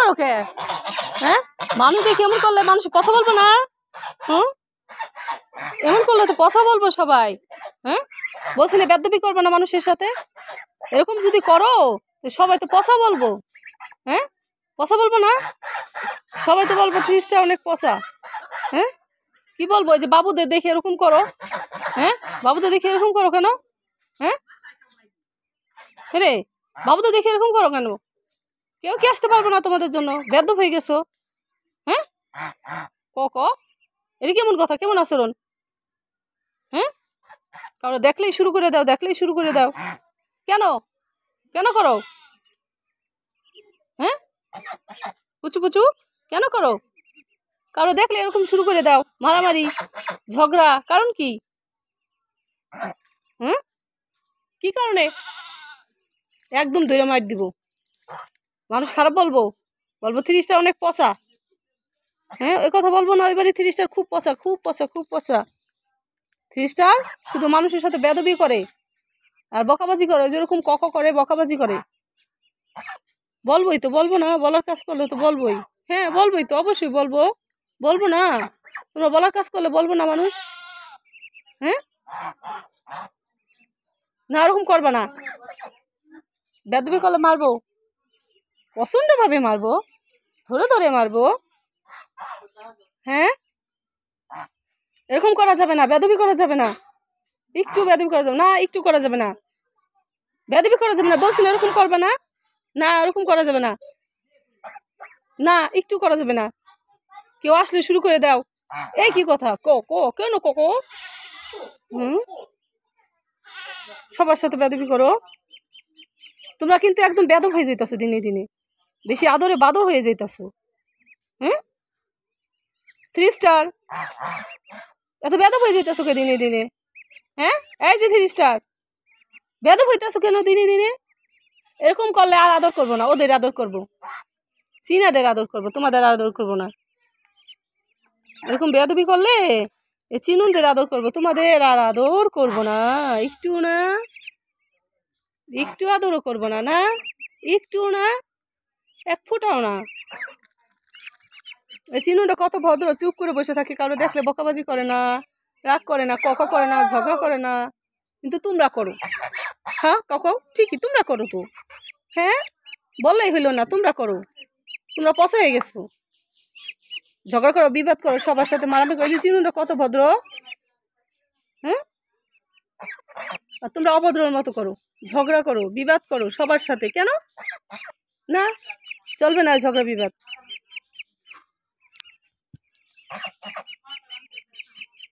করো কে? হ্যাঁ, মানুষ দেখে এমন করলে মানুষ পচা বলবো না? হুম, এমন করলে তো পচা বলবো সবাই। হ্যাঁ, বলছি না বেয়াদবি করবে না মানুষের সাথে। এরকম যদি করো সবাই তো পচা বলবো। হ্যাঁ, পচা বলবো না? সবাই তো বলবো ত্রিশটা অনেক পচা। হ্যাঁ, কি বলবো? যে বাবুদের দেখে এরকম করো। হ্যাঁ, বাবুদের দেখে এরকম করো কেন? হ্যাঁ রে, বাবুদের দেখে এরকম করো কেন? কেউ কি আসতে পারবো না তোমাদের জন্য? বেয়াদব হয়ে গেছো। হ্যাঁ, ক এটা কেমন কথা, কেমন আচরণ? হ্যাঁ, কারো দেখলেই শুরু করে দাও, দেখলেই শুরু করে দাও। কেন কেন করো? হ্যাঁ, পুচু পুচু কেন করো? কারো দেখলে এরকম শুরু করে দাও, মারামারি ঝগড়া, কারণ কি? হ্যাঁ, কি কারণে? একদম দৈরা মার দিব। মানুষ খারাপ বলবো, বলবো ত্রিশটা অনেক পচা। হ্যাঁ, ওই কথা বলবো না, ওইবারই ত্রিশটার খুব পচা, খুব পচা, খুব পচা। ত্রিশটার শুধু মানুষের সাথে বেয়াদবি করে আর বকাবাজি করে, যেরকম কক করে বকাবাজি করে। বলবোই তো, বলবো না? বলার কাজ করলে তো বলবোই। হ্যাঁ, বলবোই তো, অবশ্যই বলবো। বলবো না? তোমরা বলার কাজ করলে বলবো না মানুষ? হ্যাঁ, না ওরকম করবা না। বেয়াদবি করলে মারবো, প্রচন্ড ভাবে মারবো, ধরে ধরে মারবো। হ্যাঁ, এরকম করা যাবে না, বেয়াদবি করা যাবে না, একটু বেয়াদবি করা যাবে না, একটু করা যাবে না, বেয়াদবি করা যাবে না, বলছি না এরকম করবে না। না ওরকম করা যাবে না, না একটু করা যাবে না। কেউ আসলে শুরু করে দাও, এই কি কথা? কেন কো? হুম, সবার সাথে বেয়াদবি করো। তোমরা কিন্তু একদম বেয়াদব হয়ে যেতেছো দিনে দিনে, বেশি আদরে বাদর হয়ে যেতেছো। হ্যাঁ, থ্রি স্টার এত বেয়াদব হয়ে যেতেছো কে দিনে দিনে? হ্যাঁ, এই যে থ্রি স্টার, বেয়াদব হইতেছো কেন দিনে দিনে? এরকম করলে আর আদর করবো না, ওদের আদর করবো, চীনাদের আদর করবো, তোমাদের আদর করবো না। এরকম বেয়াদবি করলে এই চিনুনদের আদর করবো, তোমাদের আর আদর করবো না। একটু না, একটু আদরও করবো না, না একটু না, এক ফুটাও না। এই চিনুনটা কত ভদ্র, চুপ করে বসে থাকে, কারো দেখলে বকাবাজি করে না, রাগ করে না, কক করে না, ঝগড়া করে না। কিন্তু তোমরা করো। হ্যাঁ, ঠিকই তোমরা করো তো। হ্যাঁ, বললেই হইলো না, তোমরা করো। তোমরা পচা হয়ে গেছো, ঝগড়া করো, বিবাদ করো, সবার সাথে মারামারি করো। চিনুনটা কত ভদ্র। হ্যাঁ, আর তোমরা অভদ্রের মতো করো, ঝগড়া করো, বিবাদ করো সবার সাথে। কেন? না, চলবে না ঝগড়া বিবাদ।